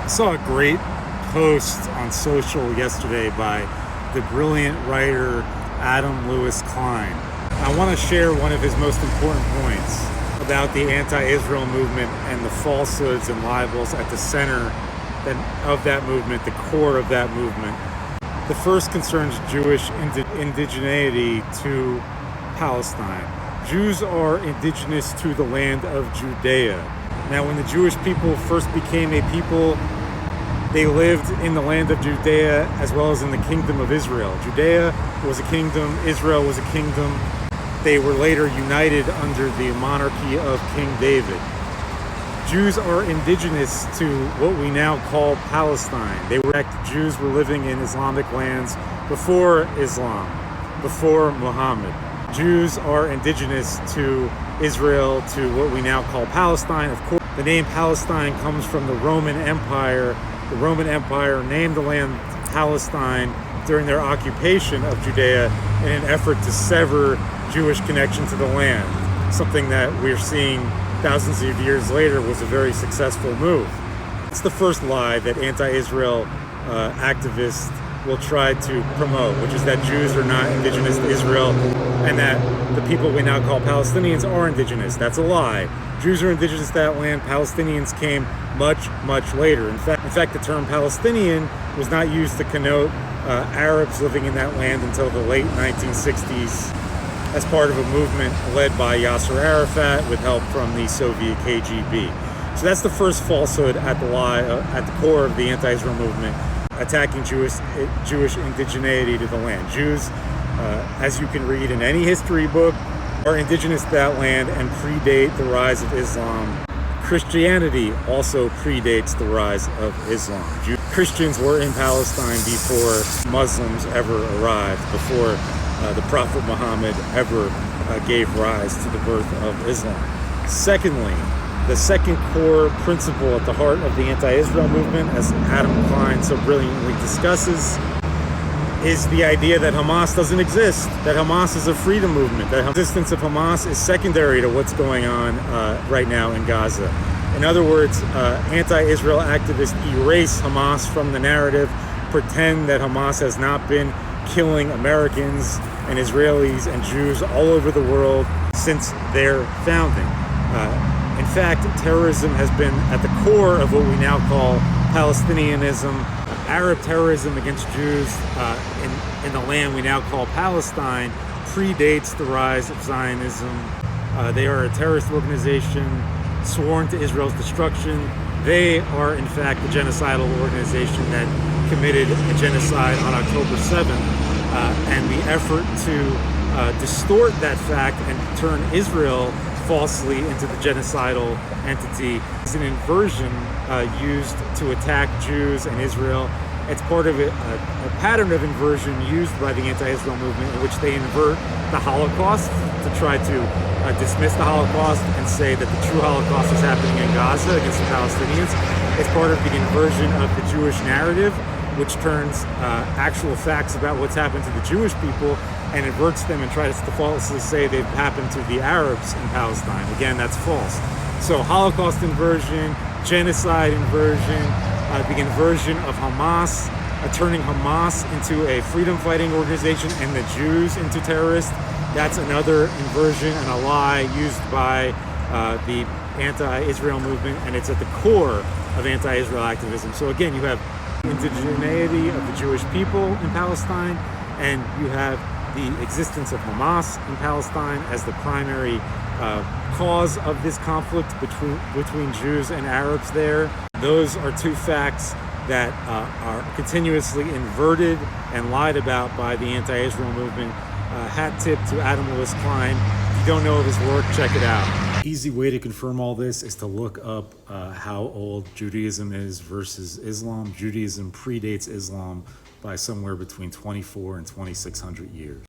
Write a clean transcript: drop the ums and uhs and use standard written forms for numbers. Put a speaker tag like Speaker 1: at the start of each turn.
Speaker 1: I saw a great post on social yesterday by the brilliant writer Adam Lewis Klein. I want to share one of his most important points about the anti-Israel movement and the falsehoods and libels at the center of that movement, the core of that movement. The first concerns Jewish indigeneity to Palestine. Jews are indigenous to the land of Judea. Now, when the Jewish people first became a people, they lived in the land of Judea as well as in the kingdom of Israel. Judea was a kingdom, Israel was a kingdom. They were later united under the monarchy of King David. Jews are indigenous to what we now call Palestine. Jews were living in Islamic lands before Islam, before Muhammad. Jews are indigenous to Israel, to what we now call Palestine. Of course, the name Palestine comes from the Roman Empire. The Roman Empire named the land Palestine during their occupation of Judea in an effort to sever Jewish connection to the land, something that we're seeing thousands of years later was a very successful move. It's the first lie that anti-Israel activists will try to promote, which is that Jews are not indigenous to Israel and that the people we now call Palestinians are indigenous. That's a lie. Jews are indigenous to that land. Palestinians came much, much later. In fact, the term Palestinian was not used to connote Arabs living in that land until the late 1960s as part of a movement led by Yasser Arafat with help from the Soviet KGB. So that's the first falsehood at the core of the anti-Israel movement, attacking Jewish indigeneity to the land. Jews, as you can read in any history book, are indigenous to that land and predate the rise of Islam. Christianity also predates the rise of Islam. Christians were in Palestine before Muslims ever arrived, before the Prophet Muhammad ever gave rise to the birth of Islam. Secondly, the second core principle at the heart of the anti-Israel movement, as Adam Klein so brilliantly discusses, is the idea that Hamas doesn't exist, that Hamas is a freedom movement, that the existence of Hamas is secondary to what's going on right now in Gaza. In other words, anti-Israel activists erase Hamas from the narrative, pretend that Hamas has not been killing Americans and Israelis and Jews all over the world since their founding. In fact, terrorism has been at the core of what we now call Palestinianism. Arab terrorism against Jews in the land we now call Palestine predates the rise of Zionism. They are a terrorist organization sworn to Israel's destruction. They are, in fact, the genocidal organization that committed a genocide on October 7th. And the effort to distort that fact and turn Israel falsely into the genocidal entity is an inversion used to attack Jews and Israel. It's part of a pattern of inversion used by the anti-Israel movement in which they invert the Holocaust to try to dismiss the Holocaust and say that the true Holocaust is happening in Gaza against the Palestinians. It's part of the inversion of the Jewish narrative, which turns actual facts about what's happened to the Jewish people and inverts them and tries to falsely say they've happened to the Arabs in Palestine. Again, that's false. So Holocaust inversion, genocide inversion, the inversion of Hamas, turning Hamas into a freedom-fighting organization and the Jews into terrorists. That's another inversion and a lie used by the anti-Israel movement, and it's at the core of anti-Israel activism. So again, you have indigeneity of the Jewish people in Palestine, and you have the existence of Hamas in Palestine as the primary cause of this conflict between Jews and Arabs there. Those are two facts that are continuously inverted and lied about by the anti-Israel movement. Hat tip to Adam Lewis Klein. If you don't know of his work, check it out. Easy way to confirm all this is to look up how old Judaism is versus Islam. Judaism predates Islam by somewhere between 24 and 2600 years.